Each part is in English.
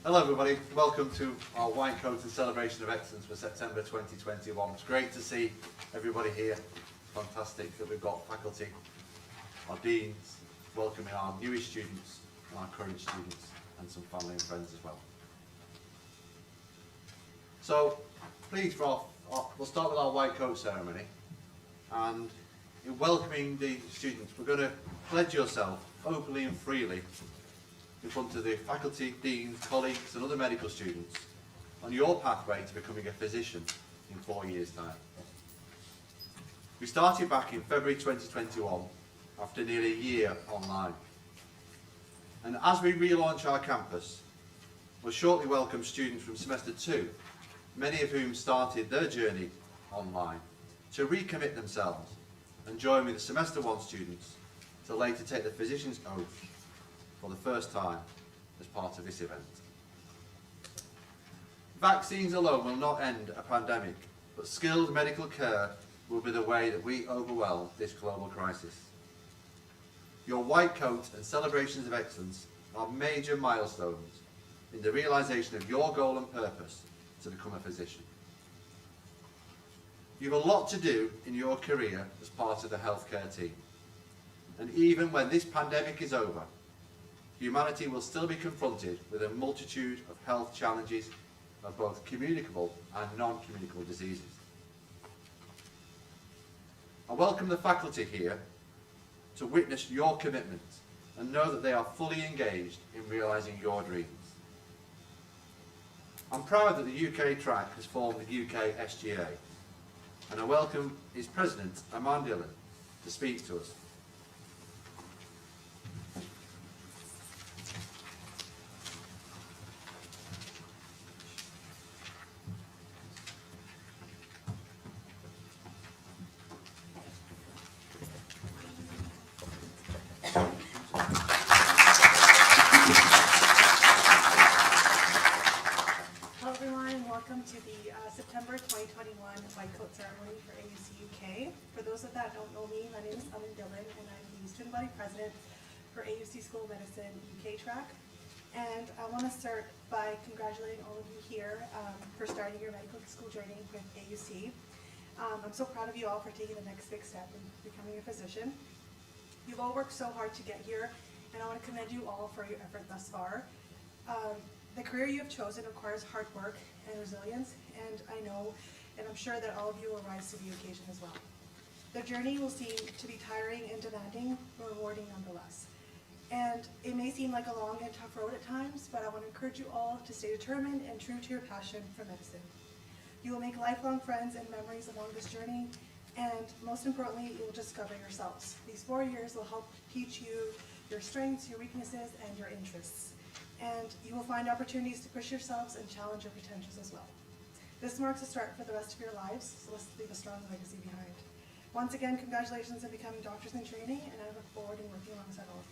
Hello everybody, welcome to our Wine Coat and Celebration of Excellence for September 2021. It's great to see everybody here. Fantastic that we've got faculty, our deans, welcoming our newest students and our current students and some family and friends as well. So please, we'll start with our white coat ceremony, and in welcoming the students we're going to pledge yourself openly and freely in front of the faculty, deans, colleagues and other medical students on your pathway to becoming a physician in 4 years' time. We started back in February 2021 after nearly a year online. And as we relaunch our campus, we'll shortly welcome students from semester 2, many of whom started their journey online, to recommit themselves and join with the semester 1 students to later take the physician's oath for the first time as part of this event. Vaccines alone will not end a pandemic, but skilled medical care will be the way that we overwhelm this global crisis. Your white coat and celebrations of excellence are major milestones in the realisation of your goal and purpose to become a physician. You have a lot to do in your career as part of the healthcare team. And even when this pandemic is over, humanity will still be confronted with a multitude of health challenges of both communicable and non-communicable diseases. I welcome the faculty here to witness your commitment and know that they are fully engaged in realising your dreams. I'm proud that the UK track has formed the UK SGA, and I welcome its president, Amand Dillon, to speak to us. To the September 2021 White Coat Ceremony for AUC UK. For those of that don't know me, my name is Amand Dillon and I'm the Student Body President for AUC School of Medicine UK track. And I want to start by congratulating all of you here for starting your medical school journey with AUC. I'm so proud of you all for taking the next big step in becoming a physician. You've all worked so hard to get here, and I want to commend you all for your effort thus far. The career you have chosen requires hard work and resilience, and I know, and I'm sure that all of you will rise to the occasion as well. The journey will seem to be tiring and demanding, but rewarding nonetheless. And it may seem like a long and tough road at times, but I want to encourage you all to stay determined and true to your passion for medicine. You will make lifelong friends and memories along this journey, and most importantly, you will discover yourselves. These 4 years will help teach you your strengths, your weaknesses, and your interests. And you will find opportunities to push yourselves and challenge your potentials as well. This marks a start for the rest of your lives, so let's leave a strong legacy behind. Once again, congratulations on becoming doctors in training, and I look forward to working alongside all of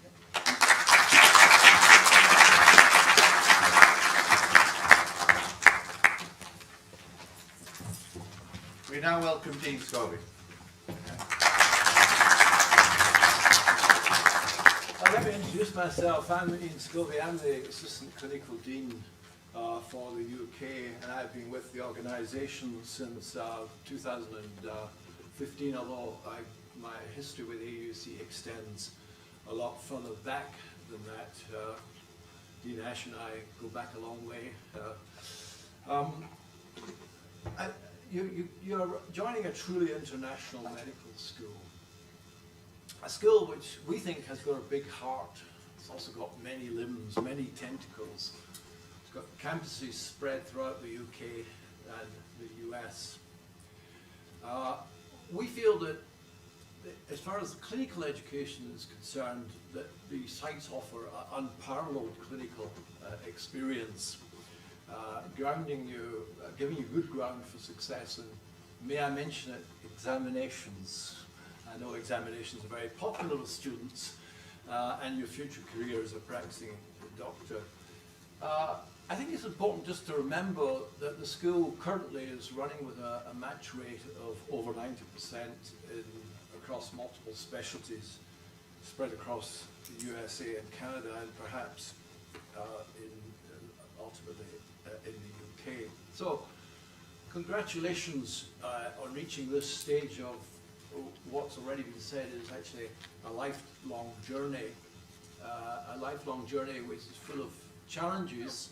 you. We now welcome Dean Scobie. Let me introduce myself. I'm Ian Scobie. I'm the Assistant Clinical Dean for the UK, and I've been with the organisation since 2015, although my history with AUC extends a lot further back than that. Dean Ash and I go back a long way. You're joining a truly international medical school. A school which we think has got a big heart. It's also got many limbs, many tentacles. It's got campuses spread throughout the UK and the US. We feel that as far as clinical education is concerned, that the sites offer an unparalleled clinical experience, grounding you, giving you good ground for success, and may I mention it, examinations. I know examinations are very popular with students and your future career as a practicing doctor. I think it's important just to remember that the school currently is running with a match rate of over 90% across multiple specialties spread across the USA and Canada, and perhaps ultimately in the UK. So congratulations on reaching this stage of what's already been said is actually a lifelong journey. A lifelong journey which is full of challenges,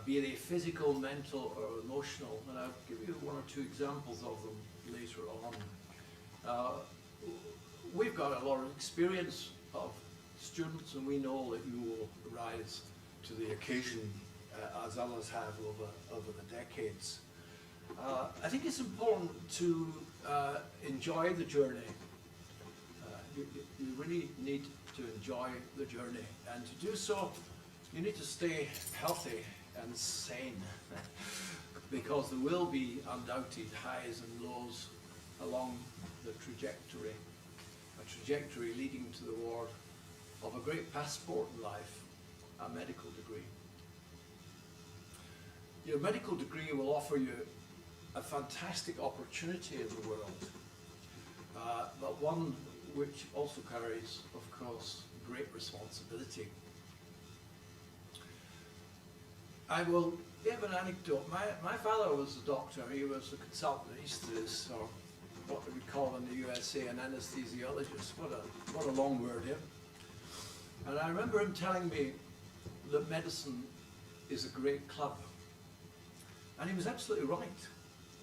be they physical, mental or emotional, and I'll give you one or two examples of them later on. We've got a lot of experience of students, and we know that you will rise to the occasion as others have over the decades. I think it's important to enjoy the journey. You really need to enjoy the journey, and to do so you need to stay healthy and sane because there will be undoubted highs and lows along the trajectory, a trajectory leading to the reward of a great passport in life, a medical degree. Your medical degree will offer you a fantastic opportunity in the world, but one which also carries, of course, great responsibility. I will give an anecdote. My father was a doctor. He was a consultant anaesthetist, or what we call in the USA an anesthesiologist. What a long word, yeah? And I remember him telling me that medicine is a great club. And he was absolutely right.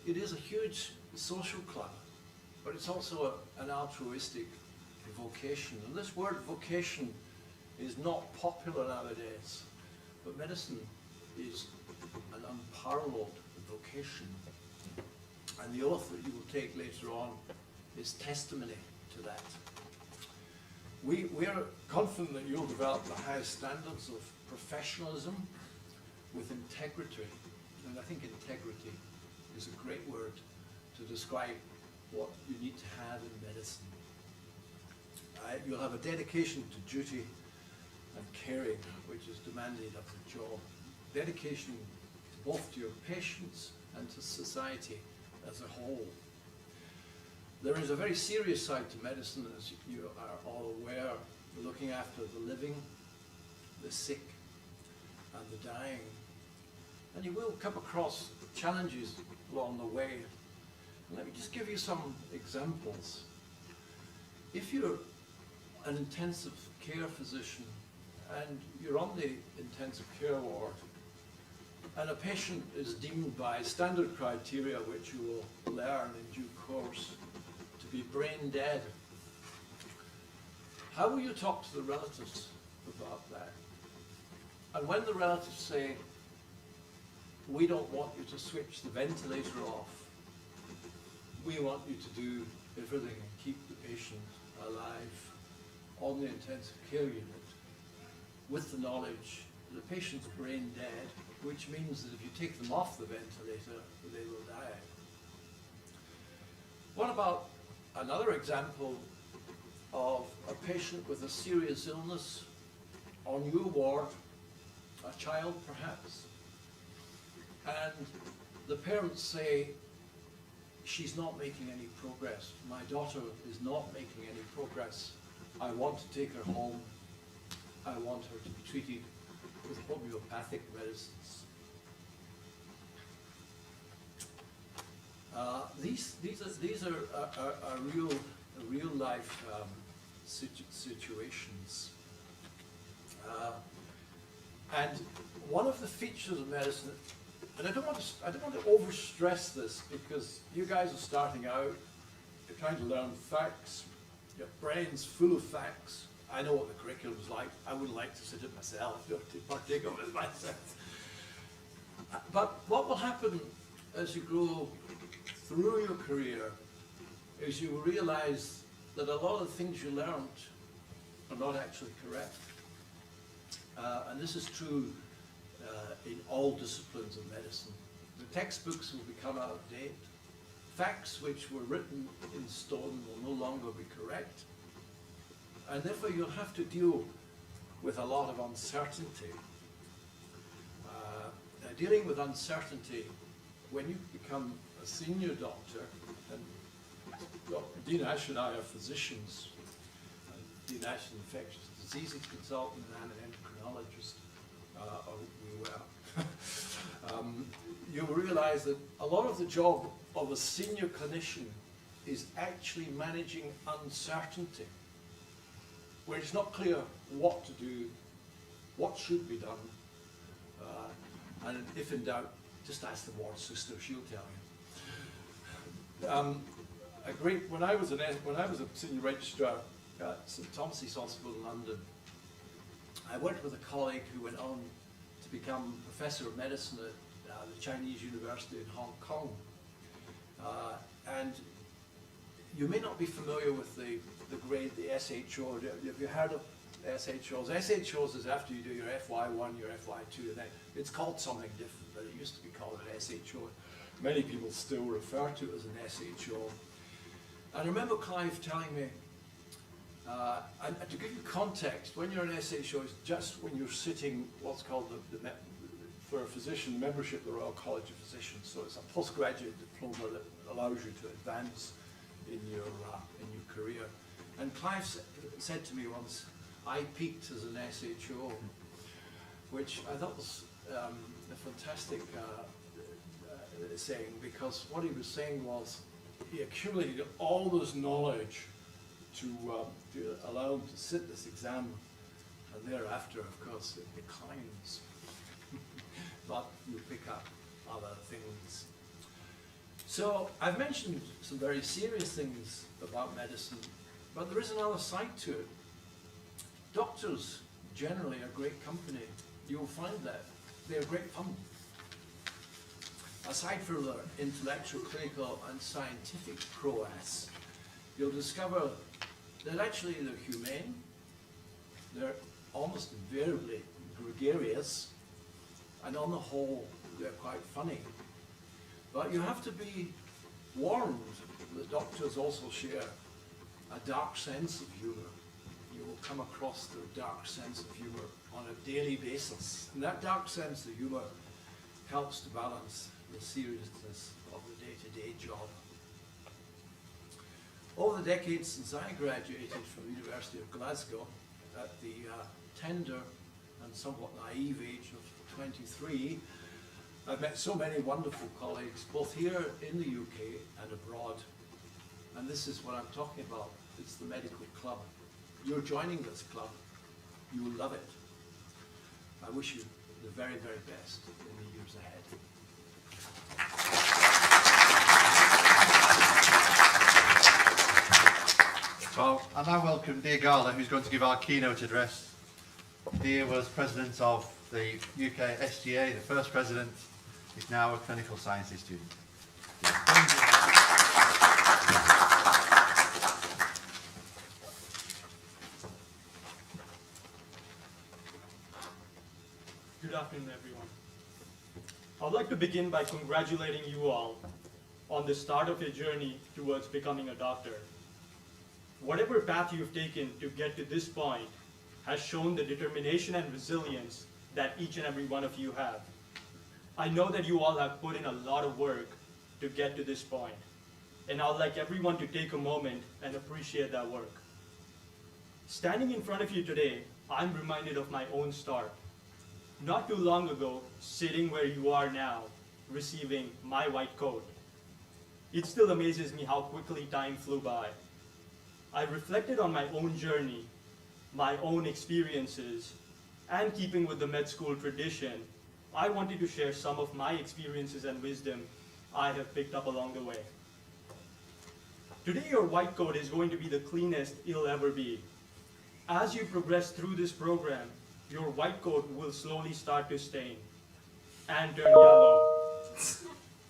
It is a huge social club, but it's also an altruistic vocation. And this word vocation is not popular nowadays, but medicine is an unparalleled vocation. And the oath that you will take later on is testimony to that. We are confident that you'll develop the highest standards of professionalism with integrity. And I think integrity is a great word to describe what you need to have in medicine. You'll have a dedication to duty and caring, which is demanded of the job. Dedication both to your patients and to society as a whole. There is a very serious side to medicine, as you are all aware, looking after the living, the sick, and the dying. And you will come across challenges along the way. And let me just give you some examples. If you're an intensive care physician and you're on the intensive care ward, and a patient is deemed by standard criteria, which you will learn in due course, to be brain dead, how will you talk to the relatives about that? And when the relatives say, we don't want you to switch the ventilator off, we want you to do everything and keep the patient alive on the intensive care unit, with the knowledge that the patient's brain dead, which means that if you take them off the ventilator, they will die. What about another example of a patient with a serious illness on your ward, a child perhaps, and the parents say, she's not making any progress. My daughter is not making any progress. I want to take her home. I want her to be treated with homeopathic medicines. These are real life situations. And one of the features of medicine, and I don't want to overstress this, because you guys are starting out, you're trying to learn facts, your brain's full of facts. I know what the curriculum's like. I wouldn't like to sit it myself, to partake of it myself. But what will happen as you grow through your career is you will realize that a lot of the things you learned are not actually correct. And this is true in all disciplines of medicine. The textbooks will become out of date. Facts which were written in stone will no longer be correct. And therefore you'll have to deal with a lot of uncertainty. Dealing with uncertainty, when you become a senior doctor, and Dean Ash and I are physicians, Dean Ash is an infectious diseases consultant and an endocrinologist, or we were, you'll realize that a lot of the job of a senior clinician is actually managing uncertainty, where it's not clear what to do, what should be done, and if in doubt, just ask the ward sister, she'll tell you. When I was a senior registrar at St Thomas's Hospital in London, I worked with a colleague who went on to become Professor of Medicine at the Chinese University in Hong Kong. And you may not be familiar with the grade, the SHO. Have you heard of SHOs? SHOs is after you do your FY1, your FY2, and then it's called something different, but it used to be called an SHO. Many people still refer to it as an SHO. And I remember Clive telling me, and to give you context, when you're an SHO, it's just when you're sitting what's called for a physician, membership of the Royal College of Physicians. So it's a postgraduate diploma that allows you to advance in your career. And Clive said to me once, I peaked as an SHO, which I thought was a fantastic saying, because what he was saying was he accumulated all this knowledge to allow him to sit this exam, and thereafter, of course, it declines. But you pick up other things. So I've mentioned some very serious things about medicine, but there is another side to it. Doctors generally are great company. You'll find that. They're great fun. Aside from their intellectual, clinical, and scientific prowess, you'll discover that actually they're humane, they're almost invariably gregarious, and on the whole, they're quite funny. But you have to be warned that doctors also share a dark sense of humor. You will come across their dark sense of humor on a daily basis. And that dark sense of humor helps to balance the seriousness of the day-to-day job. Over the decades since I graduated from the University of Glasgow at the tender and somewhat naive age of 23, I've met so many wonderful colleagues, both here in the UK and abroad. And this is what I'm talking about. It's the medical club. You're joining this club. You will love it. I wish you the very, very best in the years ahead. Well, I now welcome Dia Gala, who's going to give our keynote address. Dia was president of the UK SGA, the first president. Is now a clinical sciences student. Good afternoon, everyone. I'd like to begin by congratulating you all on the start of your journey towards becoming a doctor. Whatever path you've taken to get to this point has shown the determination and resilience that each and every one of you have. I know that you all have put in a lot of work to get to this point, and I'd like everyone to take a moment and appreciate that work. Standing in front of you today, I'm reminded of my own start. Not too long ago, sitting where you are now, receiving my white coat. It still amazes me how quickly time flew by. I reflected on my own journey, my own experiences, and keeping with the med school tradition, I wanted to share some of my experiences and wisdom I have picked up along the way. Today, your white coat is going to be the cleanest it'll ever be. As you progress through this program, your white coat will slowly start to stain and turn yellow.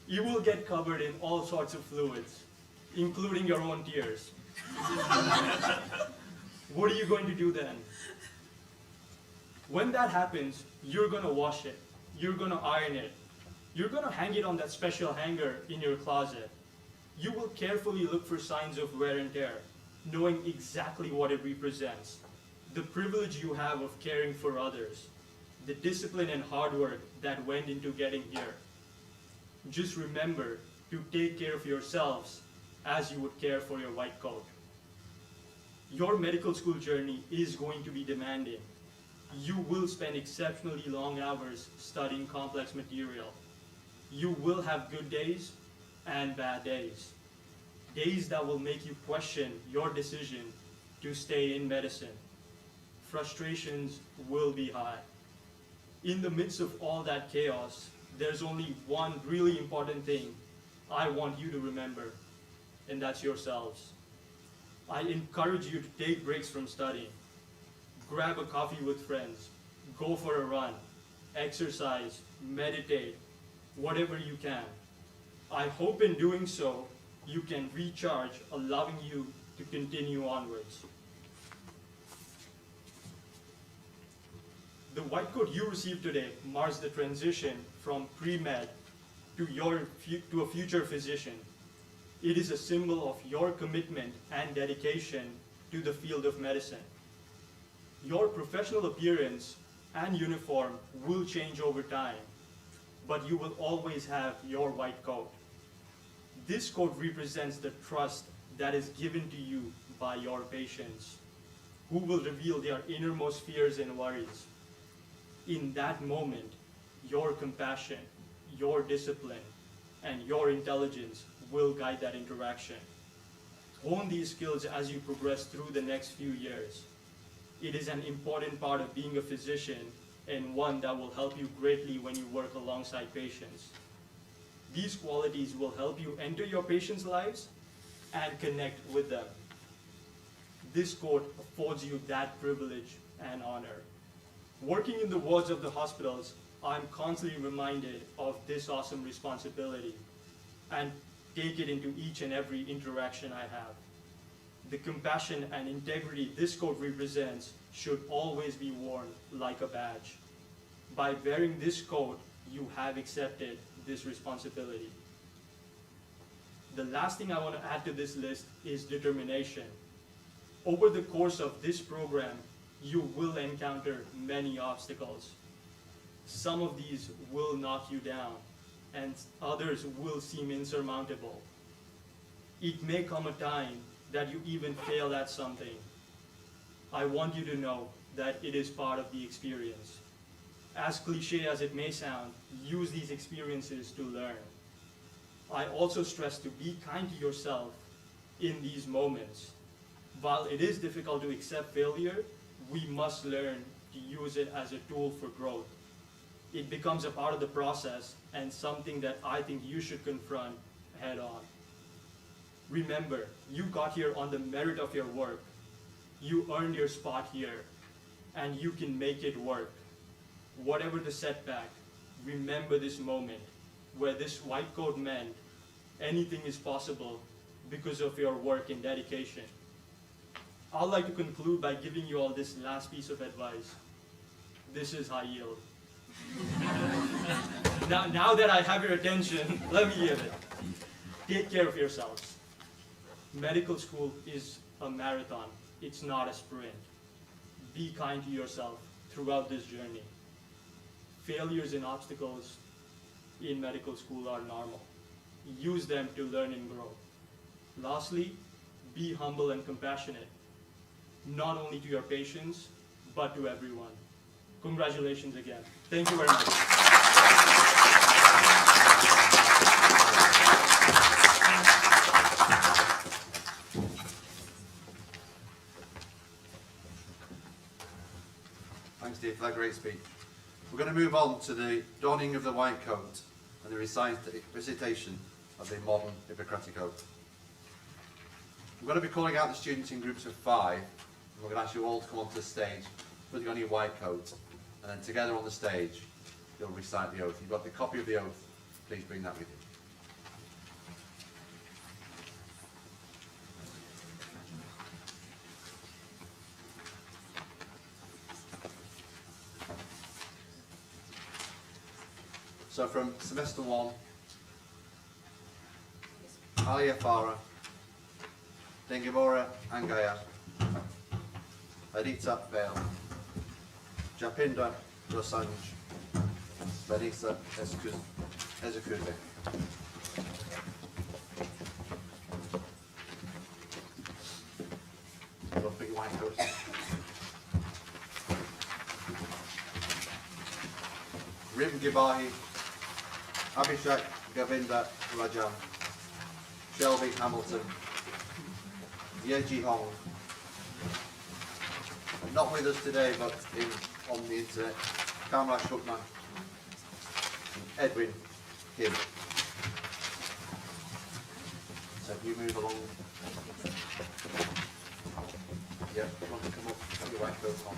You will get covered in all sorts of fluids, including your own tears. What are you going to do then? When that happens, you're going to wash it. You're going to iron it. You're going to hang it on that special hanger in your closet. You will carefully look for signs of wear and tear, knowing exactly what it represents. The privilege you have of caring for others. The discipline and hard work that went into getting here. Just remember to take care of yourselves as you would care for your white coat. Your medical school journey is going to be demanding. You will spend exceptionally long hours studying complex material. You will have good days and bad days. Days that will make you question your decision to stay in medicine. Frustrations will be high. In the midst of all that chaos, there's only one really important thing I want you to remember, and that's yourselves. I encourage you to take breaks from studying. Grab a coffee with friends, go for a run, exercise, meditate, whatever you can. I hope in doing so, you can recharge, allowing you to continue onwards. The white coat you received today marks the transition from pre-med to a future physician. It is a symbol of your commitment and dedication to the field of medicine. Your professional appearance and uniform will change over time, but you will always have your white coat. This coat represents the trust that is given to you by your patients, who will reveal their innermost fears and worries. In that moment, your compassion, your discipline, and your intelligence will guide that interaction. Hone these skills as you progress through the next few years. It is an important part of being a physician and one that will help you greatly when you work alongside patients. These qualities will help you enter your patients' lives and connect with them. This coat affords you that privilege and honor. Working in the wards of the hospitals, I'm constantly reminded of this awesome responsibility and take it into each and every interaction I have. The compassion and integrity this coat represents should always be worn like a badge. By wearing this coat, you have accepted this responsibility. The last thing I want to add to this list is determination. Over the course of this program, you will encounter many obstacles. Some of these will knock you down, and others will seem insurmountable. It may come a time that you even fail at something. I want you to know that it is part of the experience. As cliche as it may sound, use these experiences to learn. I also stress to be kind to yourself in these moments. While it is difficult to accept failure, we must learn to use it as a tool for growth. It becomes a part of the process and something that I think you should confront head on. Remember, you got here on the merit of your work. You earned your spot here, and you can make it work. Whatever the setback, remember this moment where this white coat meant anything is possible because of your work and dedication. I'd like to conclude by giving you all this last piece of advice. This is high yield. Now that I have your attention, let me give it. Take care of yourselves. Medical school is a marathon. It's not a sprint. Be kind to yourself throughout this journey. Failures and obstacles in medical school are normal. Use them to learn and grow. Lastly, be humble and compassionate, not only to your patients, but to everyone. Congratulations again. Thank you very much. Thanks, Steve, for that great speech. We're going to move on to the donning of the white coat and the recitation of the modern Hippocratic Oath. We're going to be calling out the students in groups of 5, and we're going to ask you all to come onto the stage, putting on your white coat, and then together on the stage, you'll recite the oath. You've got the copy of the oath, please bring that with you. So from semester 1, Alia Farah, Dengimora Angaya, Adita Vale, Japinda Dosanj, Vanessa Ezekuze. Don't put your white coat. Rim Gibahi, Abhishek Govinda Rajan, Shelby Hamilton, Yeji Hong, not with us today but on the internet, Kamala Shukman, Edwin Kim. So if you move along. Yeah, you want to come up, put your white coat on.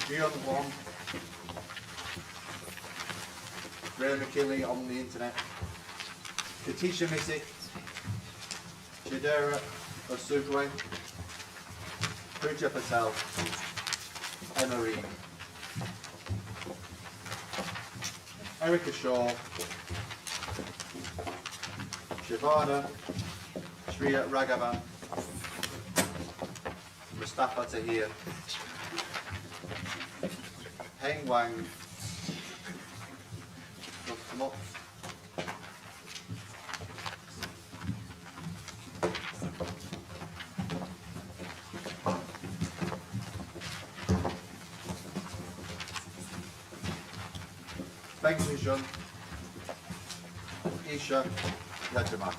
Gion Wong, Ray McKinley on the internet, Katisha Missick, Chidera Osugwe, Pooja Patel, Emma Reed, Erica Shaw, Shivana, Shriya Raghavan, Mustafa Tahir, Heng Wang, come up. Beng Jun, Isha Yajama.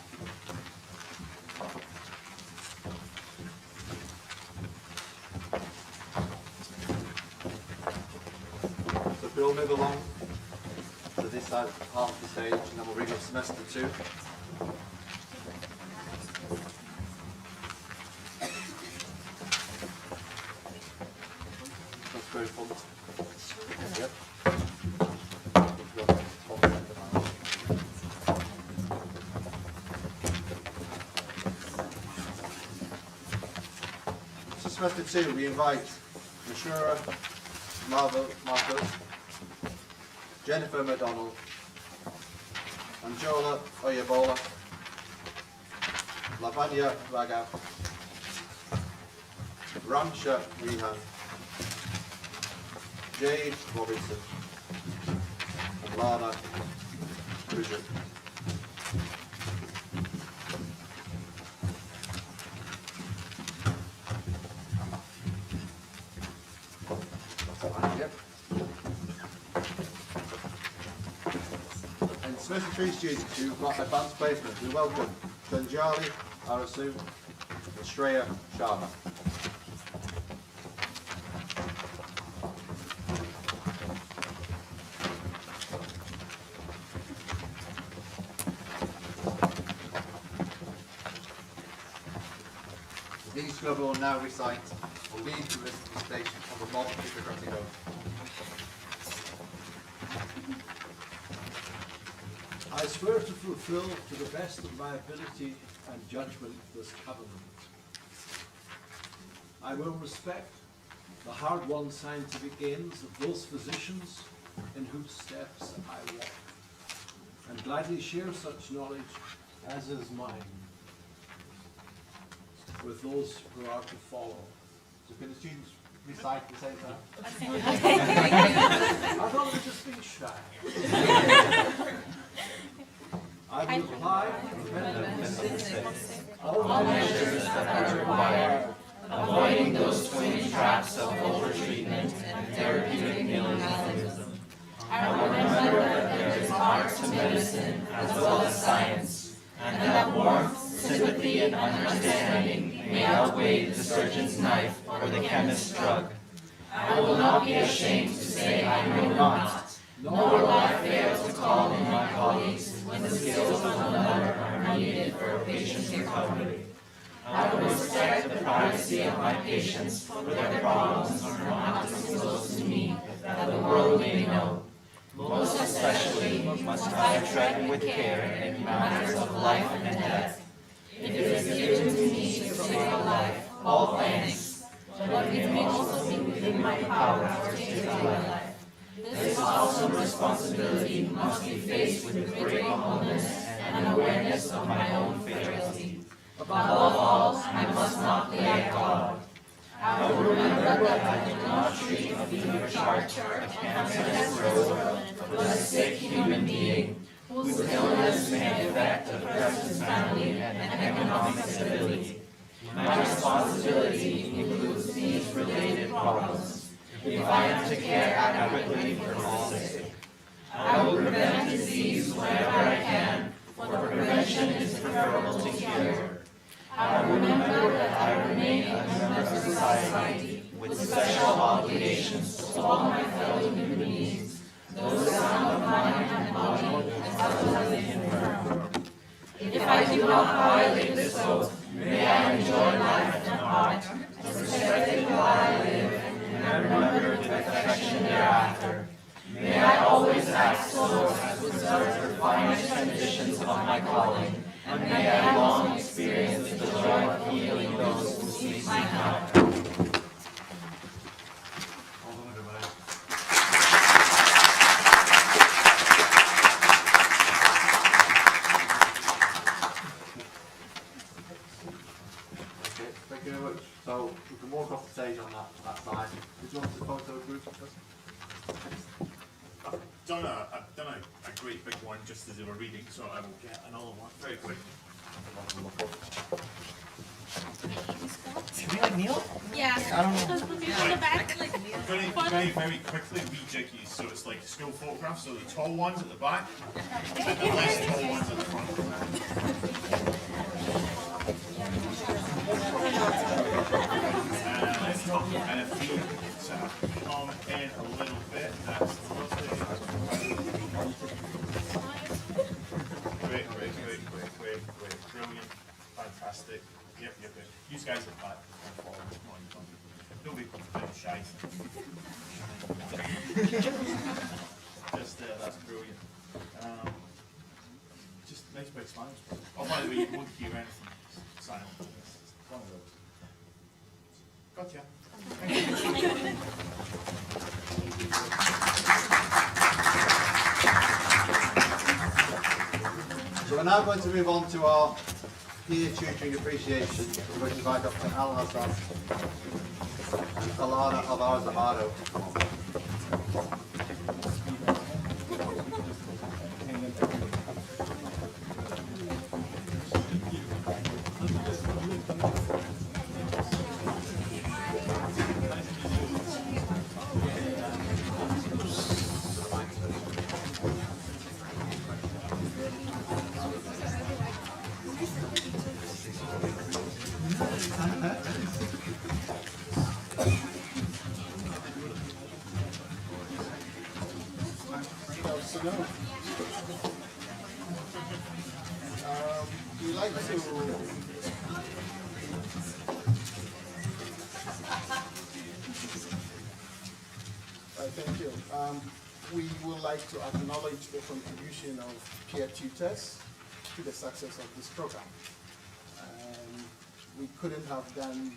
So if we all move along to this side, half of the stage, and then we'll read up semester 2. Let's go in front. Yep. So semester 2, we invite Mashura Marcos, Jennifer McDonald, Anjola Oyebola, Lavanya Raga, Ramsha Rehan, Jade Robinson, and Lana Kruger. Yep. And semester 3 students who've got advanced placement, we welcome Janjali Arasu and Shreya Sharma. These children will now recite or lead the recitation of the modern Hippocratic Oath. I swear to fulfill to the best of my ability and judgment this covenant. I will respect the hard-won scientific aims of those physicians in whose steps I walk, and gladly share such knowledge as is mine with those who are to follow. So can the students recite at the same time? I thought we were just being shy. I will apply all measures that are required, avoiding those twin traps of overtreatment and therapeutic nihilism. I will remember that there is art to medicine as well as science, and that warmth, sympathy, and understanding may outweigh the surgeon's knife or the chemist's drug. I will not be ashamed to say I know not, nor will I fail to call in my colleagues when the skills of another are needed for a patient's recovery. I will respect the privacy of my patients, for their problems are not disclosed to me, that the world may know. Most especially must I tread with care in matters of life and death. It is given to me to save a life, all thanks, but it may also be within my power to take a life. This awesome responsibility must be faced with great humbleness and awareness of my own frailty. Above all, I must not neglect God. I will remember that I do not treat a fever chart, a cancerous growth, but a sick human being, whose illness may affect the person's family and economic stability. My responsibility includes these related problems. If I am to care adequately for all sake, I will prevent disease wherever I can, for prevention is preferable to cure. I will remember that I remain a member of society with special obligations to all my fellow human beings, those sound of mind and body, as well as the infirm. If I do not violate this oath, may I enjoy life and art, respected while I live, and remembered with affection thereafter. May I always act so as to preserve the finest traditions of my calling, and may I long experience the joy of healing those who seek my help. Okay, thank you very much. So we can walk off the stage on that side. Did you want to photo group first? I've done a great big one just as they were reading, so I will get another one very quick. Should we kneel? Yeah. I don't know. On the back. Very, very quickly rejig these, so it's like school photographs, so the tall ones at the back, and the less tall ones at the front. And if you sort of come in a little bit, that's lovely. Great, brilliant, fantastic. Yep. You guys are back. Don't be shy. Just that's brilliant. Just nice big smiles. Oh, by the way, you won't hear anything silent. It's one of those. Gotcha. So we're now going to move on to our peer tutoring appreciation, which is by Dr. Al Hassan and Alana Alvarez-Amado. We like to thank you. We would like to acknowledge the contribution of peer tutors to the success of this program. We couldn't have done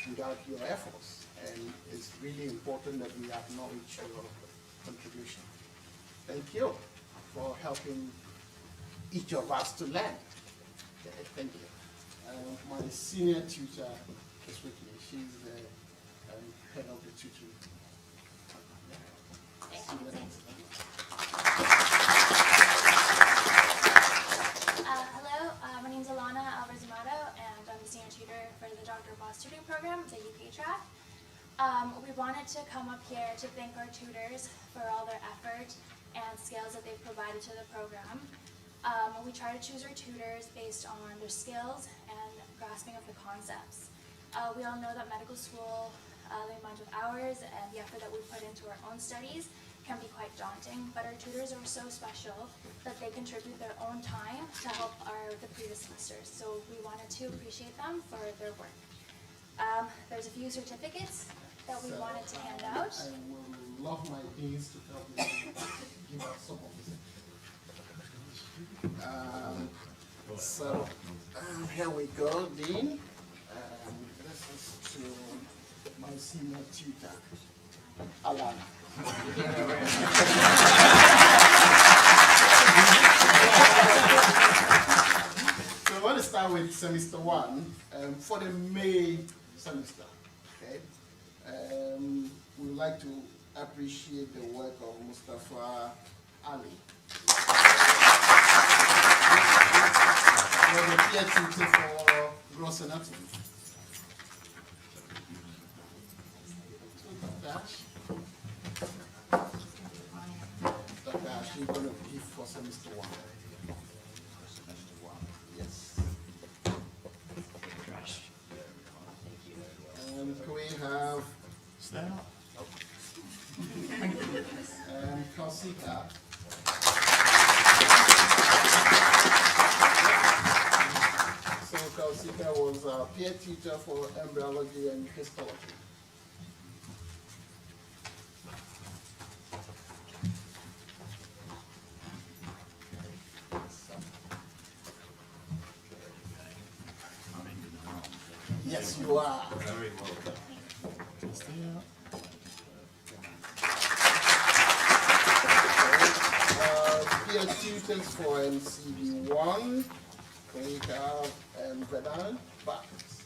without your efforts, and it's really important that we acknowledge your contribution. Thank you for helping each of us to learn. Okay, thank you. My senior tutor is with me. She's the head of the tutoring. Hello, my name is Alana Alvarez-Amado, and I'm the senior tutor for the Dr. Boss Tutoring Program, the UK track. We wanted to come up here to thank our tutors for all their effort and skills that they've provided to the program. We try to choose our tutors based on their skills and grasping of the concepts. We all know that medical school, the amount of hours and the effort that we put into our own studies can be quite daunting, but our tutors are so special that they contribute their own time to help the previous semesters. So we wanted to appreciate them for their work. There's a few certificates that we wanted to hand out. I will love my deans to help me give out some of this. So here we go, Dean. This is to my senior tutor, Alana. So I want to start with semester 1 for the May semester. Okay, we would like to appreciate the work of Mustafa Ali. We're the peer tutor for gross anatomy. actually going to be for semester 1. Yes. And can we have Kausika? So Kausika was a peer teacher for embryology and histology. Yes, you are. Very well done. Peer tutors for MCB1. We have Vedant Bucks.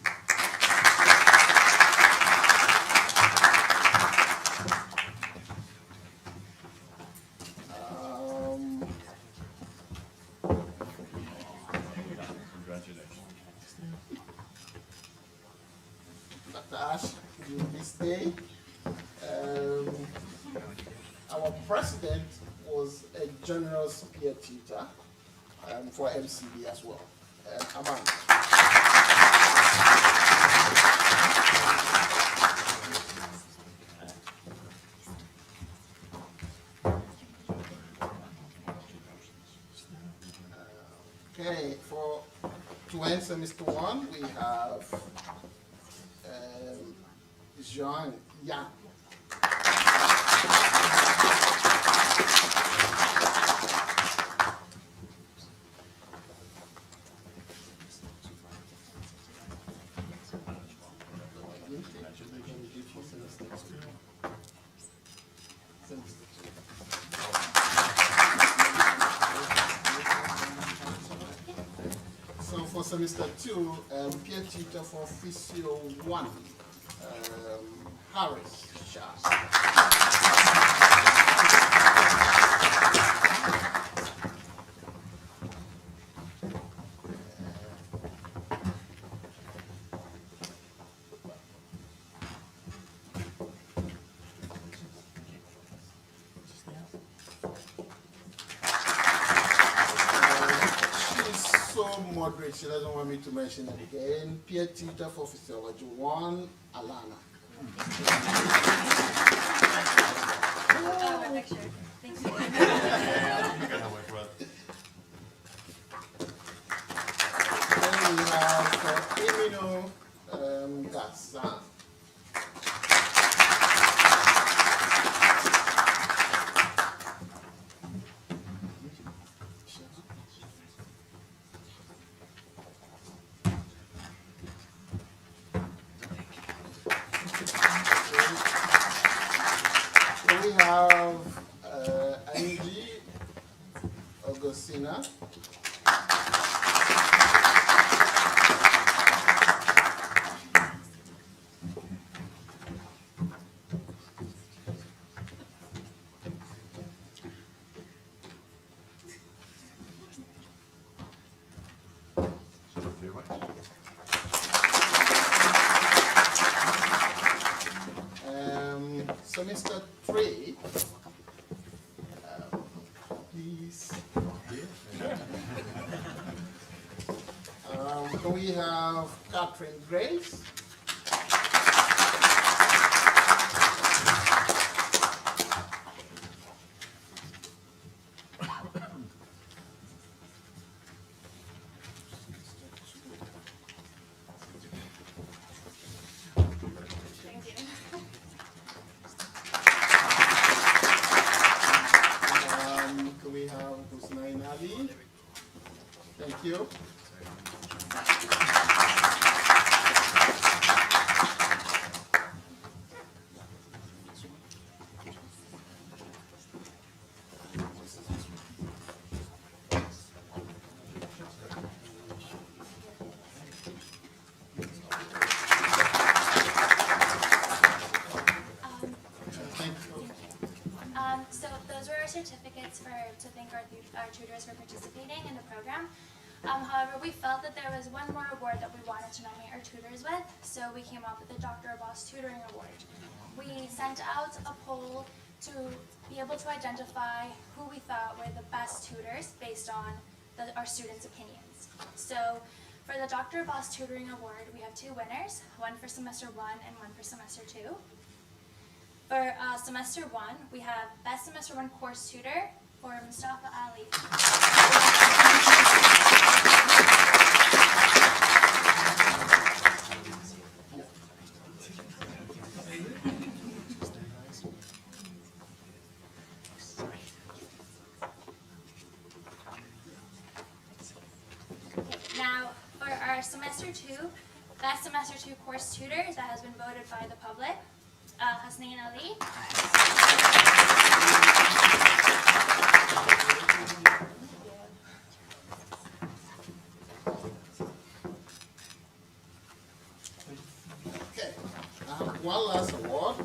Congratulations. Dr. Ash, you this day. Our president was a generous peer tutor for MCB as well. Aman. Okay, to end semester 1, we have Jean Yang. So for semester 2, peer tutor for Physio 1, Harris Shah. Moderate, she doesn't want me to mention it again. Peer tutor for physiology 1, Alana. Oh, my picture. Thank you. Then we have Emino Gassan. We have Angie Augustina. Semester 3, please. We have Catherine Grace. Thank you. We have Husnain Ali. Thank you. So those were our certificates to thank our tutors for participating in the program. However, we felt that there was one more award that we wanted to nominate our tutors with, so we came up with the Dr. Abbas Tutoring Award. We sent out a poll to be able to identify who we thought tutors based on our students' opinions. So for the Dr. Boss Tutoring Award, we have 2 winners, one for semester 1 and one for semester 2. For semester 1, we have Best Semester 1 Course Tutor for Mustafa Ali. Now, for our semester 2, Best Semester 2 Course Tutor that has been voted by the public, Hasnain Ali. Okay, one last award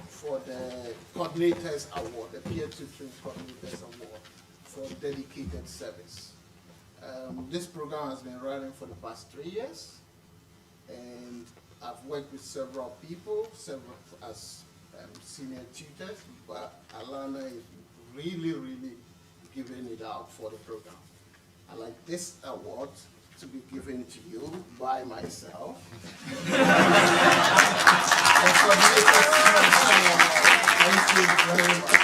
for the Coordinators Award, the Peer Tutoring Coordinators Award for dedicated service. This program has been running for the past 3 years, and I've worked with several people, several as senior tutors, but Alana is really giving it out for the program. I'd like this award to be given to you by myself. Thank you very much.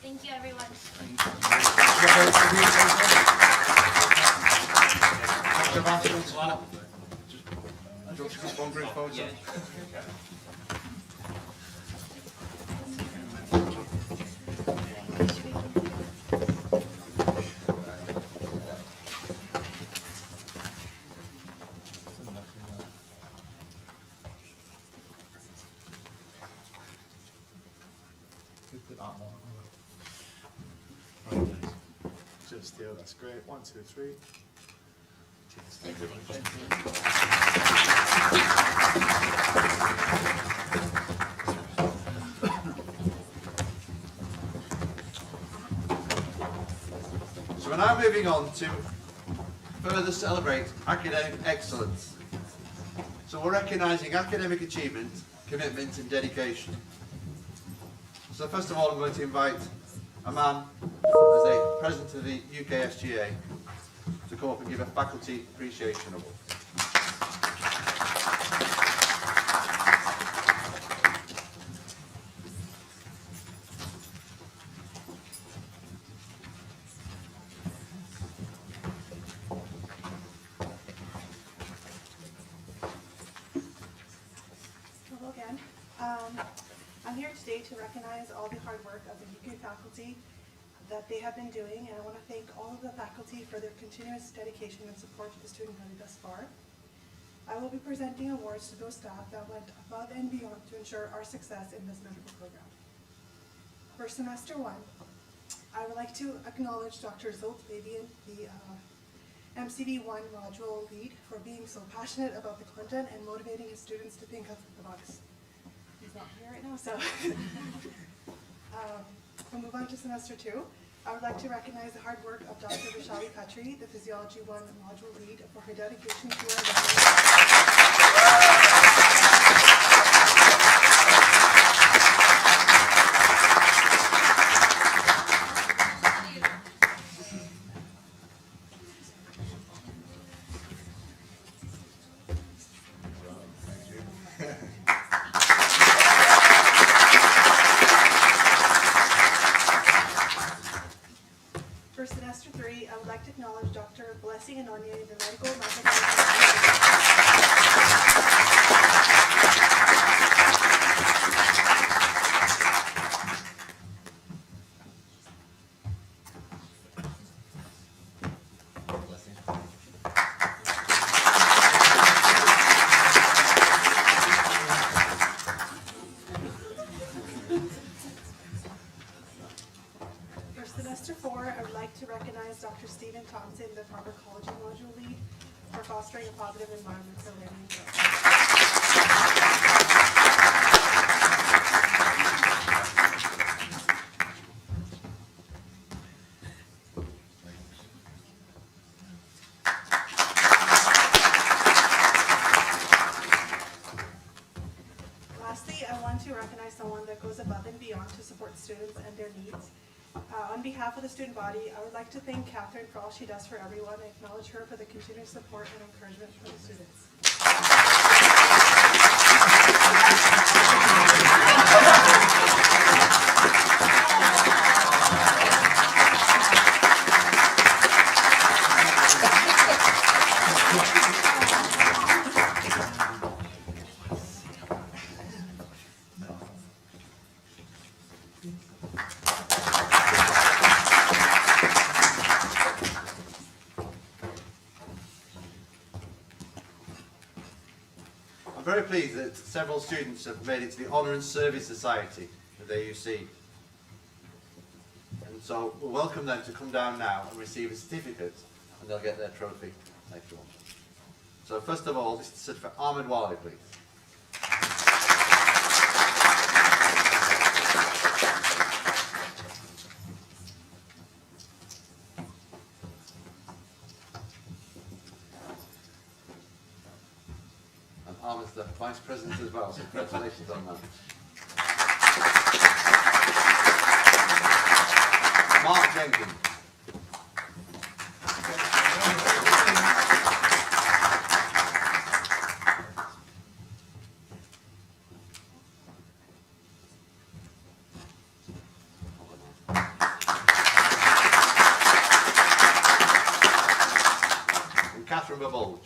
Thank you, everyone. Dr. Vance, do you want to come one group photo? Just there, that's great. 1, 2, 3. Thank you. So we're now moving on to further celebrate academic excellence. So we're recognising academic achievement, commitment and dedication. So first of all, I'm going to invite a man as the President of the UK SGA to come up and give a Faculty Appreciation Award. Hello again. I'm here today to recognize all the hard work of the UK faculty that they have been doing, and I want to thank all of the faculty for their continuous dedication and support to the student body thus far. I will be presenting awards to those staff that went above and beyond to ensure our success in this medical program. For semester 1, I would like to acknowledge Dr. Zolt Fabian, the MCD1 module lead, for being so passionate about the content and motivating his students to think outside the box. He's not here right now, so. We'll move on to semester 2. I would like to recognize the hard work of Dr. Vishali Khatri, the Physiology 1 module lead, for her dedication to For semester 3, I would like to acknowledge Dr. Blessing Anonye, the medical For semester 4, I would like to recognize Dr. Stephen Thompson, the pharmacology module lead, for fostering a positive environment for learning and growth. recognize someone that goes above and beyond to support students and their needs. On behalf of the student body, I would like to thank Catherine for all she does for everyone and acknowledge her for the continued support and encouragement for the students. I'm very pleased that several students have made it to the Honour and Service Society with AUC. And so we'll welcome them to come down now and receive a certificate, and they'll get their trophy later on. So first of all, this is for Ahmed Wali, please. And Ahmed's the Vice President as well, so congratulations on that. Mark Jenkins. And Catherine Babulge.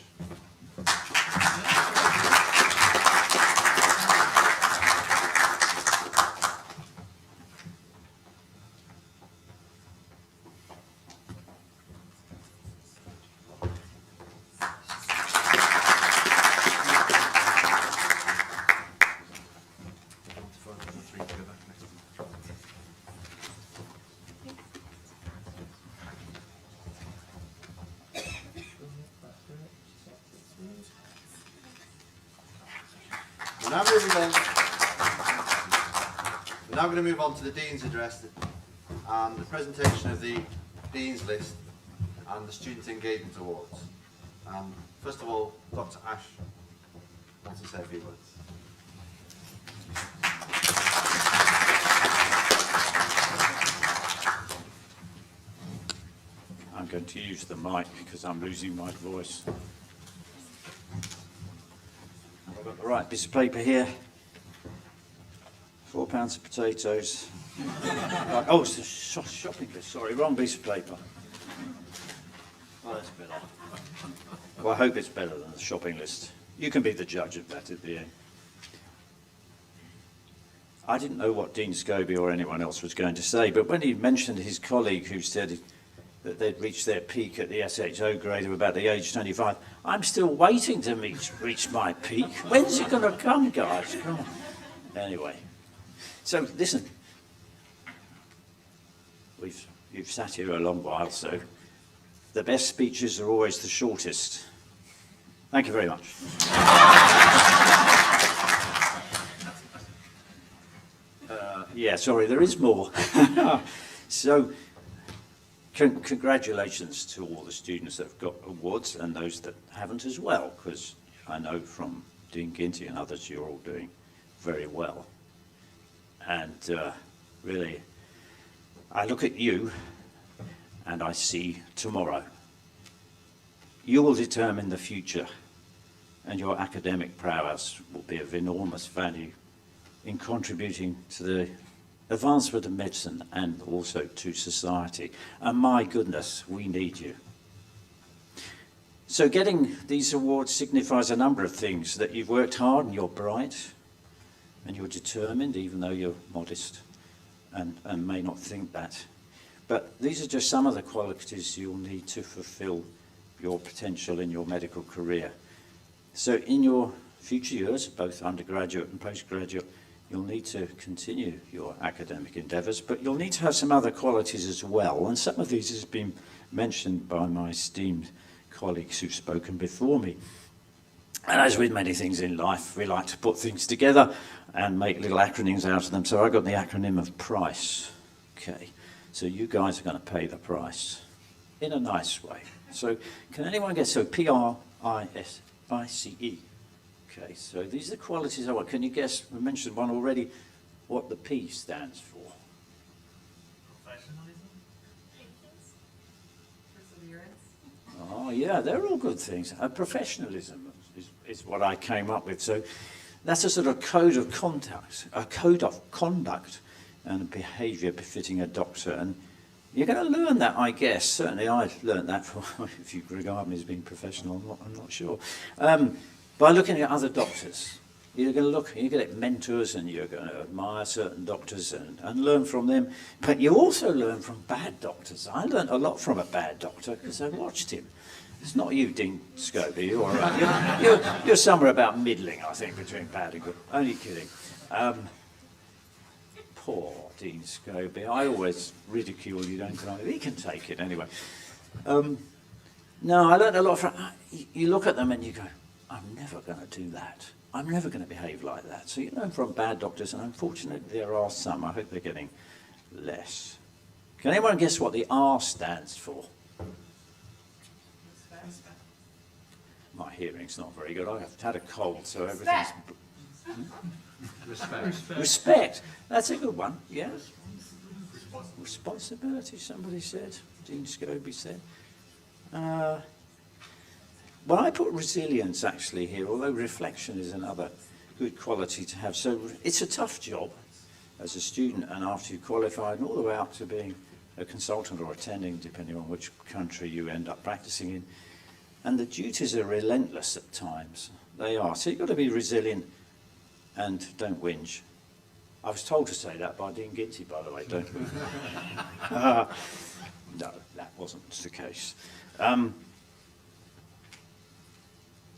We're now moving on. We're now going to move on to the Dean's Address and the presentation of the Dean's List and the Student Engagement Awards. First of all, Dr. Ash wants to say a few words. I'm going to use the mic because I'm losing my voice. I've got the right piece of paper here. 4 pounds of potatoes. Right, oh, it's the shopping list. Sorry, wrong piece of paper. Oh, that's better. Well, I hope it's better than the shopping list. You can be the judge of that at the end. I didn't know what Dean Scobie or anyone else was going to say, but when he mentioned his colleague who said that they'd reached their peak at the SHO grade of about the age 25, I'm still waiting to reach my peak. When's it going to come, guys? Come on. Anyway, so listen, you've sat here a long while, so the best speeches are always the shortest. Thank you very much. Yeah, sorry, there is more. So, congratulations to all the students that have got awards and those that haven't as well, because I know from Dean Ginty and others you're all doing very well. And really, I look at you and I see tomorrow. You will determine the future, and your academic prowess will be of enormous value in contributing to the advancement of medicine and also to society. And my goodness, we need you. So getting these awards signifies a number of things: that you've worked hard and you're bright and you're determined, even though you're modest and may not think that. But these are just some of the qualities you'll need to fulfill your potential in your medical career. So in your future years, both undergraduate and postgraduate, you'll need to continue your academic endeavours, but you'll need to have some other qualities as well. And some of these has been mentioned by my esteemed colleagues who've spoken before me. And as with many things in life, we like to put things together and make little acronyms out of them. So I got the acronym of PRICE. Okay, so you guys are going to pay the price in a nice way. So can anyone get, so PRICE? Okay. Okay, so these are the qualities I want. Can you guess, we mentioned one already, what the P stands for? Professionalism? Perseverance. Oh, yeah, they're all good things. Professionalism is what I came up with. So that's a sort of code of conduct and behaviour befitting a doctor. And you're going to learn that, I guess. Certainly I learned that, if you regard me as being professional, I'm not sure. By looking at other doctors. You're going to get mentors, and you're going to admire certain doctors and learn from them. But you also learn from bad doctors. I learned a lot from a bad doctor because I watched him. It's not you, Dean Scobie. You're all right. You're somewhere about middling, I think, between bad and good. Only kidding. Poor Dean Scobie. I always ridicule you, don't I? He can take it anyway. No, I learned a lot from... You look at them and you go, I'm never going to do that. I'm never going to behave like that. So you learn from bad doctors, and unfortunately there are some. I hope they're getting less. Can anyone guess what the R stands for? Respect. My hearing's not very good. I've had a cold, so everything's... Respect. Respect. That's a good one, yeah. Responsibility, somebody said. Dean Scobie said. Well, I put resilience actually here, although reflection is another good quality to have. So it's a tough job as a student, and after you qualify, and all the way up to being a consultant or attending, depending on which country you end up practicing in. And the duties are relentless at times. They are. So you've got to be resilient and don't whinge. I was told to say that by Dean Ginty, by the way, don't no, that wasn't the case.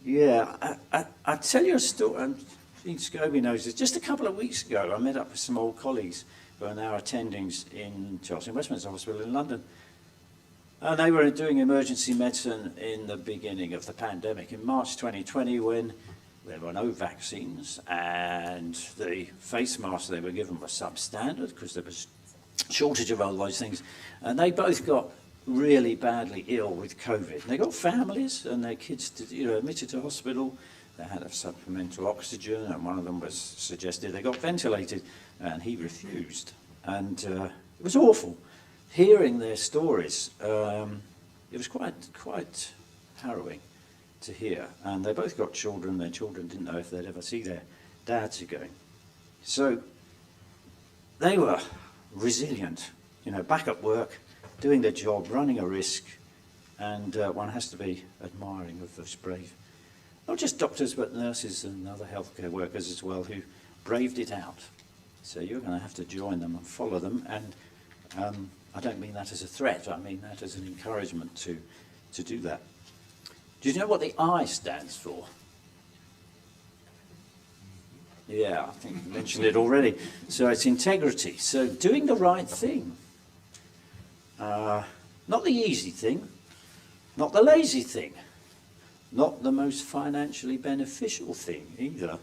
Yeah, I tell you a story, and Dean Scobie knows this. Just a couple of weeks ago, I met up with some old colleagues who are now attendings in Chelsea and Westminster Hospital in London. And they were doing emergency medicine in the beginning of the pandemic, in March 2020, when there were no vaccines, and the face masks they were given were substandard because there was a shortage of all those things. And they both got really badly ill with COVID. They got families and their kids admitted to hospital. They had a supplemental oxygen, and one of them was suggested they got ventilated, and he refused. And it was awful. Hearing their stories, it was quite harrowing to hear. And they both got children. Their children didn't know if they'd ever see their dads again. So they were resilient, back at work, doing their job, running a risk, and one has to be admiring of those brave, not just doctors, but nurses and other healthcare workers as well, who braved it out. So you're going to have to join them and follow them, and I don't mean that as a threat, I mean that as an encouragement to do that. Do you know what the I stands for? Yeah, I think you mentioned it already. So it's integrity. So doing the right thing. Not the easy thing, not the lazy thing, not the most financially beneficial thing either,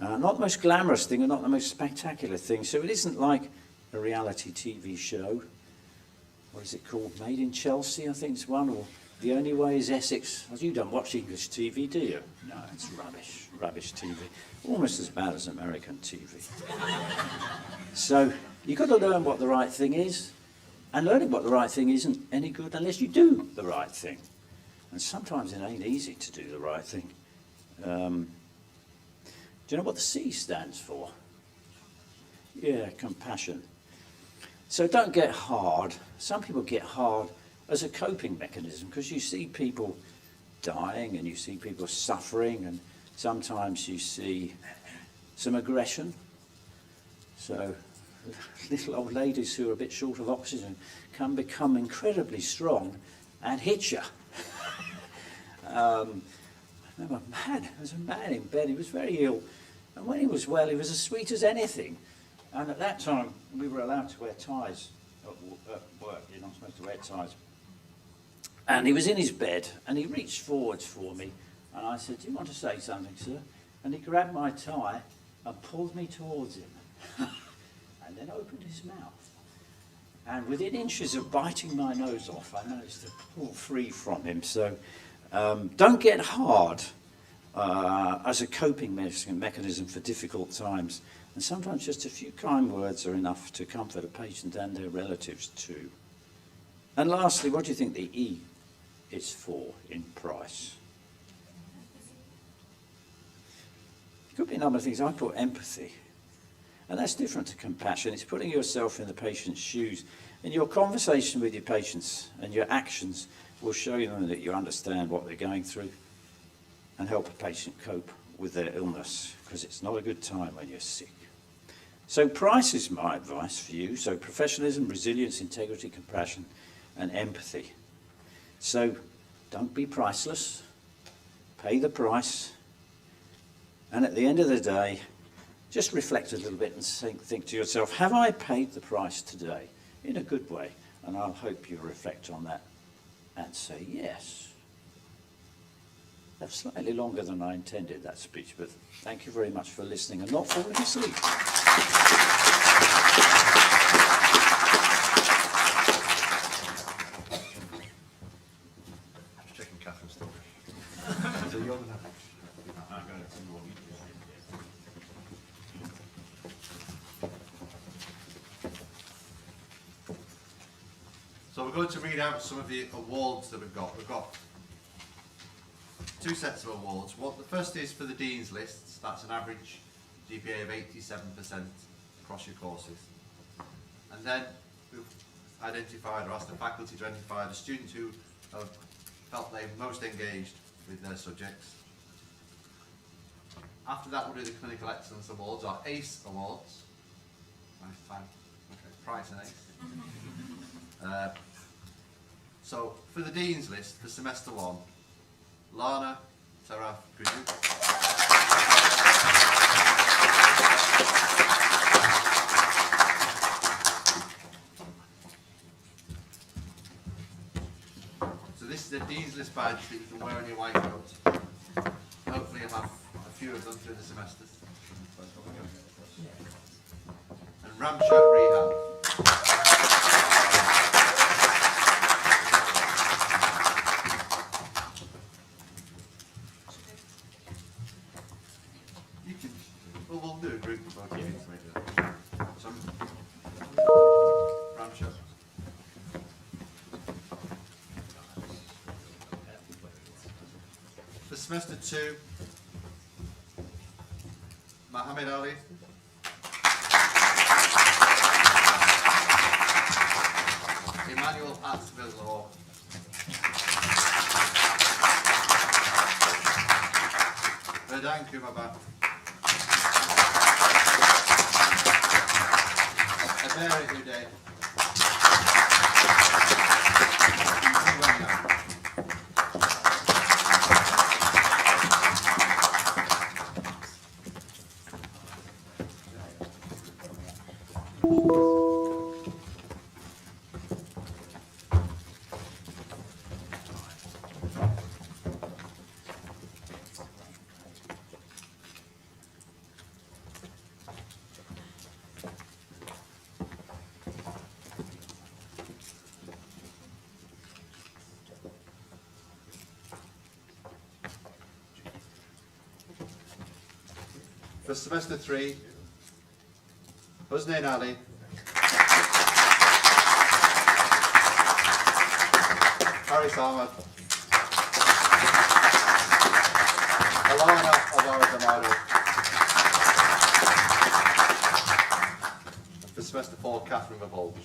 not the most glamorous thing and not the most spectacular thing. So it isn't like a reality TV show. What is it called? Made in Chelsea, I think it's one, or The Only Way is Essex. You don't watch English TV, do you? No, it's rubbish TV. Almost as bad as American TV. So you've got to learn what the right thing is. And learning what the right thing isn't any good unless you do the right thing. And sometimes it ain't easy to do the right thing. Do you know what the C stands for? Yeah, compassion. So don't get hard. Some people get hard as a coping mechanism because you see people dying and you see people suffering, and sometimes you see some aggression. So little old ladies who are a bit short of oxygen can become incredibly strong and hit you. I remember there was a man in bed, he was very ill, and when he was well, he was as sweet as anything. And at that time, we were allowed to wear ties at work. You're not supposed to wear ties. And he was in his bed, and he reached forwards for me, and I said, "Do you want to say something, sir?" And he grabbed my tie and pulled me towards him. And then opened his mouth. And within inches of biting my nose off, I managed to pull free from him. So don't get hard as a coping mechanism for difficult times. And sometimes just a few kind words are enough to comfort a patient and their relatives too. And lastly, what do you think the E is for in price? It could be a number of things. I put empathy. And that's different to compassion. It's putting yourself in the patient's shoes. And your conversation with your patients and your actions will show them that you understand what they're going through and help a patient cope with their illness, because it's not a good time when you're sick. So price is my advice for you. So professionalism, resilience, integrity, compassion, and empathy. So don't be priceless. Pay the price. And at the end of the day, just reflect a little bit and think to yourself, have I paid the price today in a good way? And I'll hope you reflect on that and say yes. That's slightly longer than I intended, that speech, but thank you very much for listening and not falling asleep. Just checking Catherine's still. So you're the next. I'm going to more. So we're going to read out some of the awards that we've got. We've got two sets of awards. The first is for the Dean's Lists. That's an average GPA of 87% across your courses. And then we've identified, or asked the faculty to identify the students who have felt they've most engaged with their subjects. After that, we'll do the Clinical Excellence Awards, or ACE Awards. Nice time. Okay, price and ACE. So, for the Dean's List, for Semester 1, Lana Taraf Guju. So this is the Dean's List badge that you can wear on your white coat. Hopefully you'll have a few of them through the semesters. And Ramshat Rehab. We'll do a group of both units, maybe. So, Ramsha. For semester 2, Mohammed Ali. Emmanuel Atzville. Verdan Kumaba. Very good day. For semester 3, Husnain Ali, Haris Ahmed, Alana Alvaro Damaro. For semester 4, Catherine Mavolge.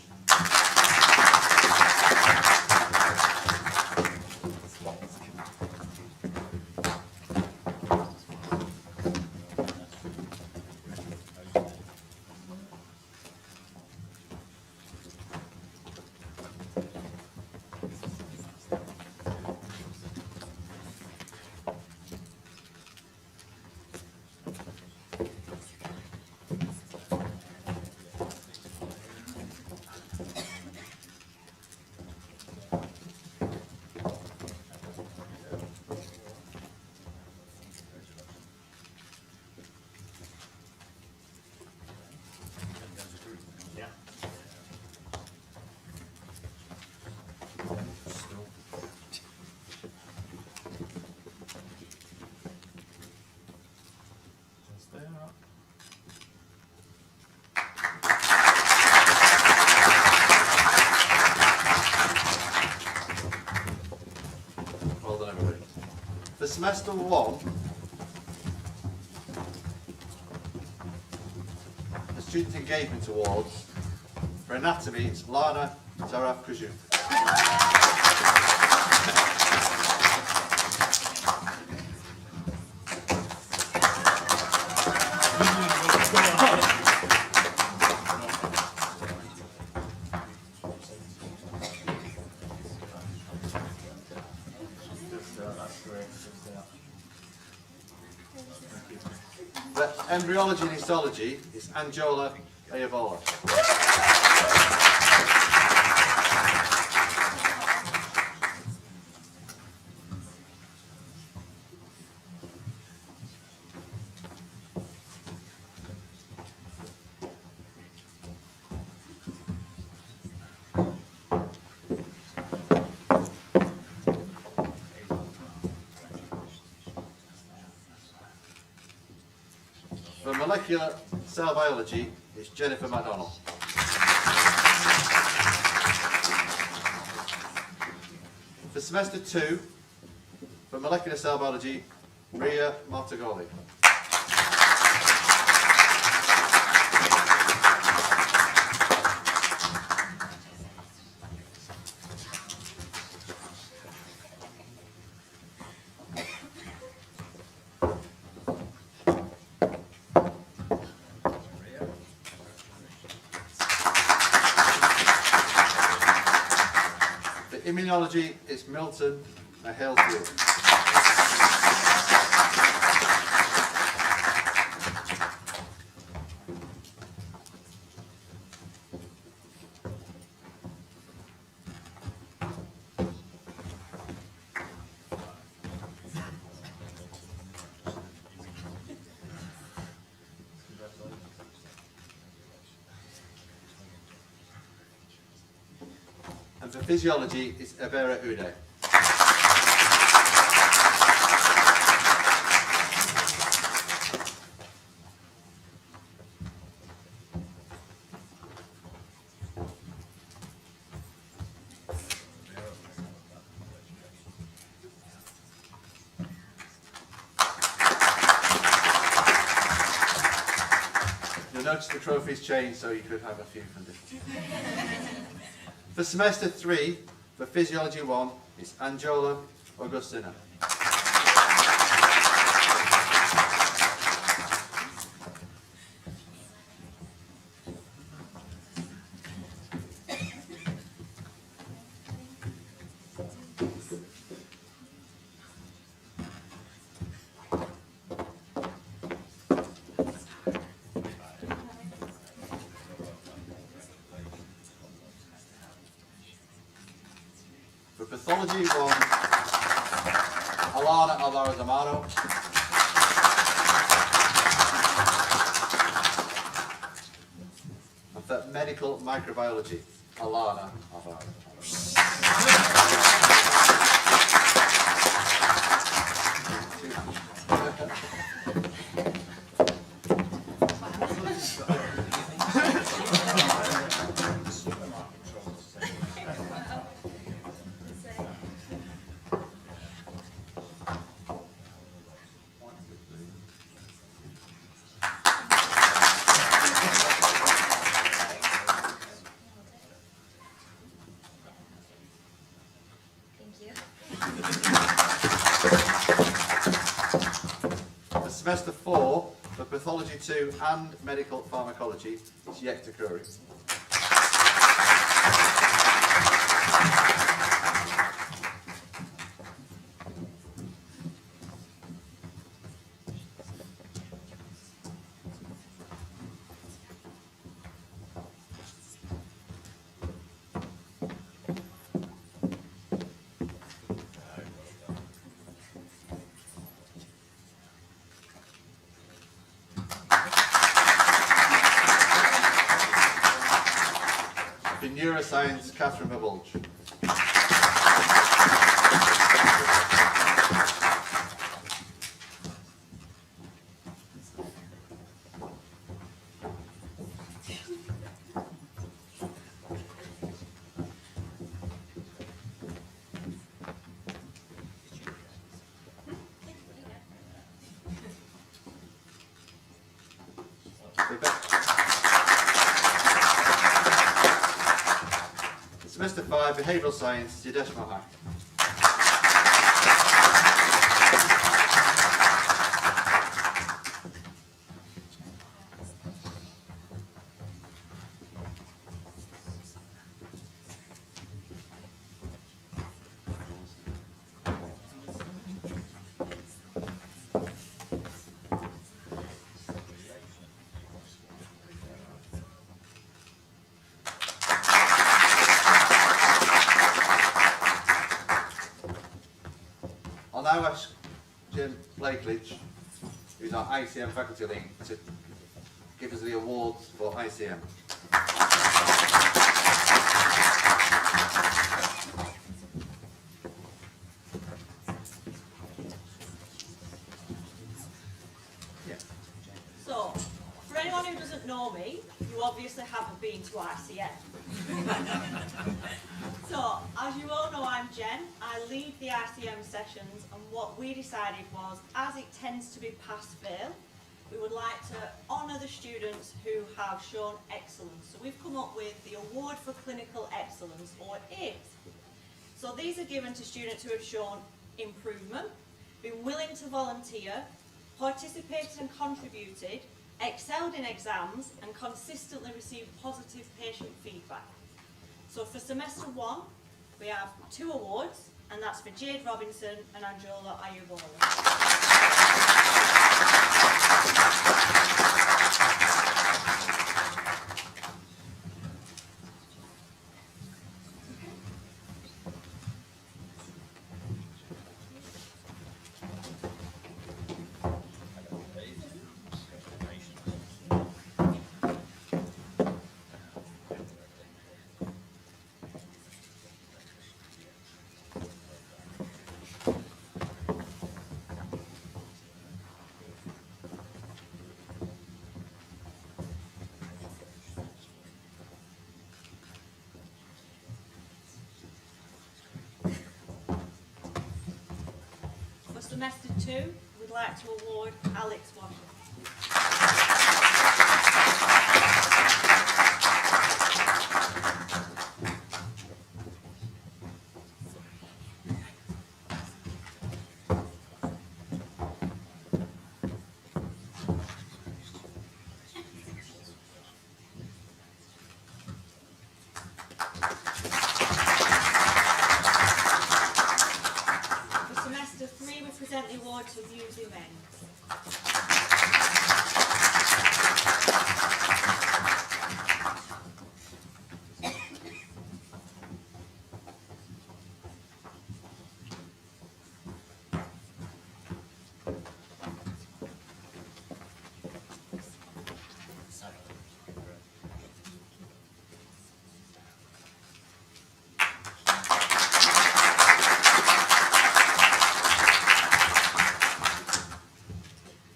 semester 1, the Student Engagement Awards. For anatomy, it's Lana Zaraf-Kujuk. For embryology and histology, it's Angela Ayavola. For molecular cell biology, it's Jennifer MacDonald. For semester 2, for molecular cell biology, Ria Martagoli. For immunology, it's Milton Halesfield. And for physiology, it's Ebera Ude. You'll notice the trophies changed, so you could have a few from different. For semester 3, for physiology 1, it's Angela Augustina. For pathology 1, Alana Alvaro Zamaro. And for medical microbiology, Alana Alvaro For semester 4, for pathology 2 and medical pharmacology, it's Yekta Curry. In neuroscience, Catherine Babulge. Semester 5, Behavioural Science, Yadesh Mahak. I'll now ask Jim Blakeledge, who's our ICM faculty lead, to give us the awards for ICM. So, for anyone who doesn't know me, you obviously haven't been to ICM. So, as you all know, I'm Jen. I lead the ICM sessions, and what we decided was, as it tends to be pass-fail, we would like to honour the students who have shown excellence. So we've come up with the Award for Clinical Excellence, or AUC. So these are given to students who have shown improvement, been willing to volunteer, participated and contributed, excelled in exams, and consistently received positive patient feedback. So for semester 1, we have 2 awards, and that's for Jade Robinson and Angela Ayubola. For semester 2, we'd like to award Alex Washington. For semester 3, we present the award to Museum End.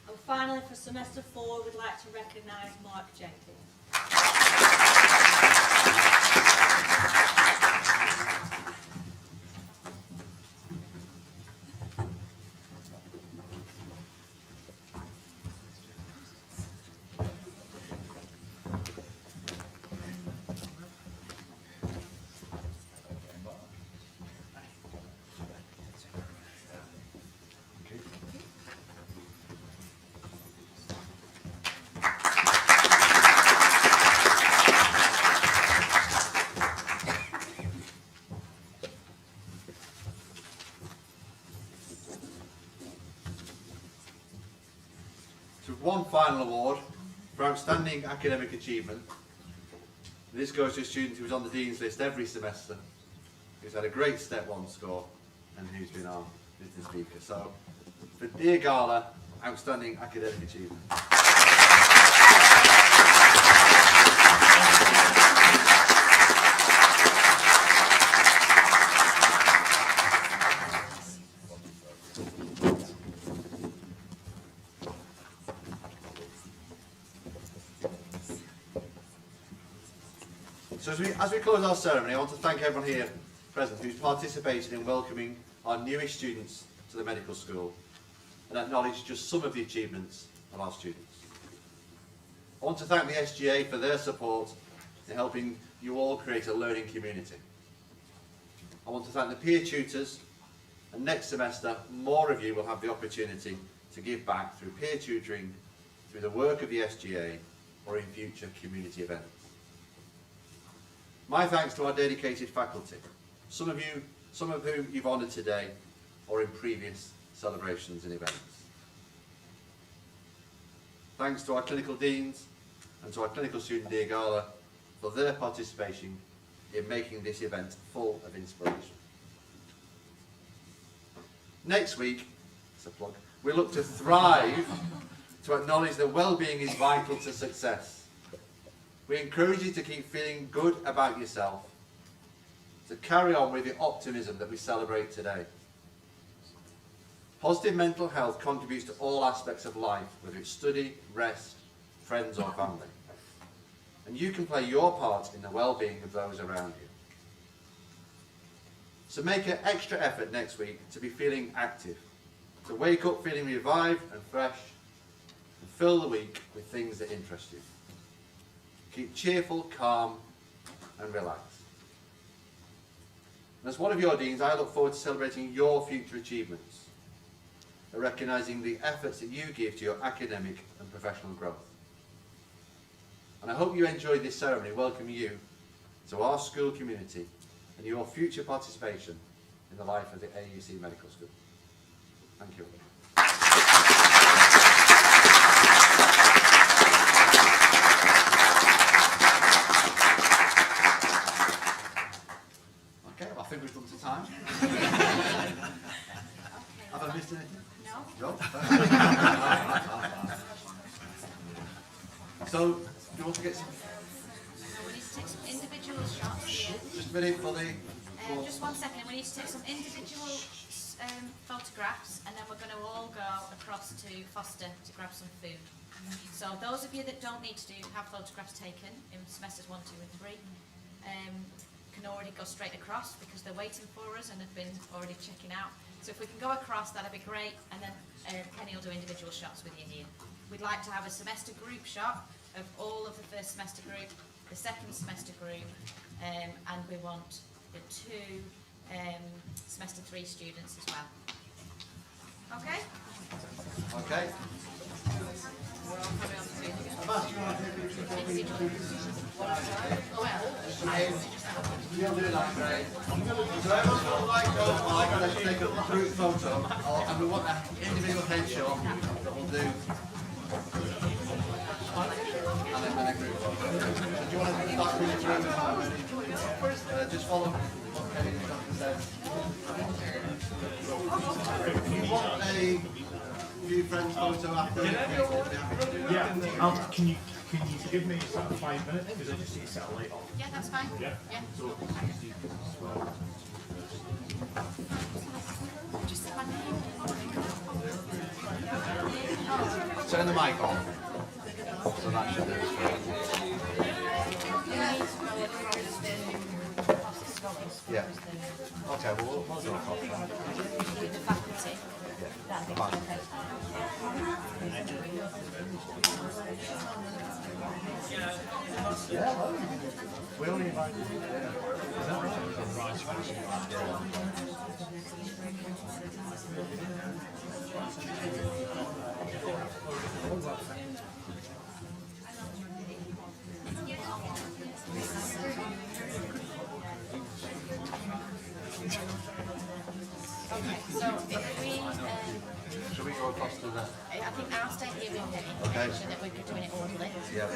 And finally, for semester 4, we'd like to recognise Mark Jenkins. So one final award for outstanding academic achievement. This goes to a student who's on the Dean's List every semester, who's had a great Step 1 score, and who's been our visiting speaker. So, for Dear Gala, outstanding academic achievement. So as we close our ceremony, I want to thank everyone here present who's participated in welcoming our newest students to the medical school and acknowledge just some of the achievements of our students. I want to thank the SGA for their support in helping you all create a learning community. I want to thank the peer tutors, and next semester more of you will have the opportunity to give back through peer tutoring, through the work of the SGA, or in future community events. My thanks to our dedicated faculty, some of whom you've honoured today or in previous celebrations and events. Thanks to our clinical deans and to our clinical student Dear Gala for their participation in making this event full of inspiration. Next week, it's a plug, we look to thrive, to acknowledge that well-being is vital to success. We encourage you to keep feeling good about yourself, to carry on with the optimism that we celebrate today. Positive mental health contributes to all aspects of life, whether it's study, rest, friends or family. And you can play your part in the well-being of those around you. So make an extra effort next week to be feeling active, to wake up feeling revived and fresh, and fill the week with things that interest you. Keep cheerful, calm and relaxed. And as one of your deans, I look forward to celebrating your future achievements, and recognising the efforts that you give to your academic and professional growth. And I hope you enjoyed this ceremony welcoming you to our school community and your future participation in the life of the AUC Medical School. Thank you. Okay, well, I think we've come to time. Have I missed anything? No. So, do you want to get some? We need to take some individual shots. Just a minute for the. Just 1 second. We need to take some individual photographs, and then we're going to all go across to Foster to grab some food. So those of you that don't need to have photographs taken in semesters 1, 2 and 3 can already go straight across because they're waiting for us and have been already checking out. So if we can go across, that'd be great, and then Kenny will do individual shots with you here. We'd like to have a semester group shot of all of the first semester group, the second semester group, and we want the 2 semester 3 students as well. Okay? Okay. You'll do that, great. So everyone will like to take a group photo, and we want an individual headshot that we'll do. And a group photo. So do you want to start really through? Just follow what Kenny said. You want a few friends photo after? Yeah. Can you give me sort of 5 minutes because I just need to set a light on? Yeah, that's fine. Yeah. So, Just say my name. Turn the mic on. So that should do it. Yeah. Okay, well, we'll do a copy. With the faculty. That'd be Fine. okay. Yeah, we only invite Okay, so if we, Should we go across to the? I think I'll stay here with Penny. Okay. So that we're doing it orderly. Yeah.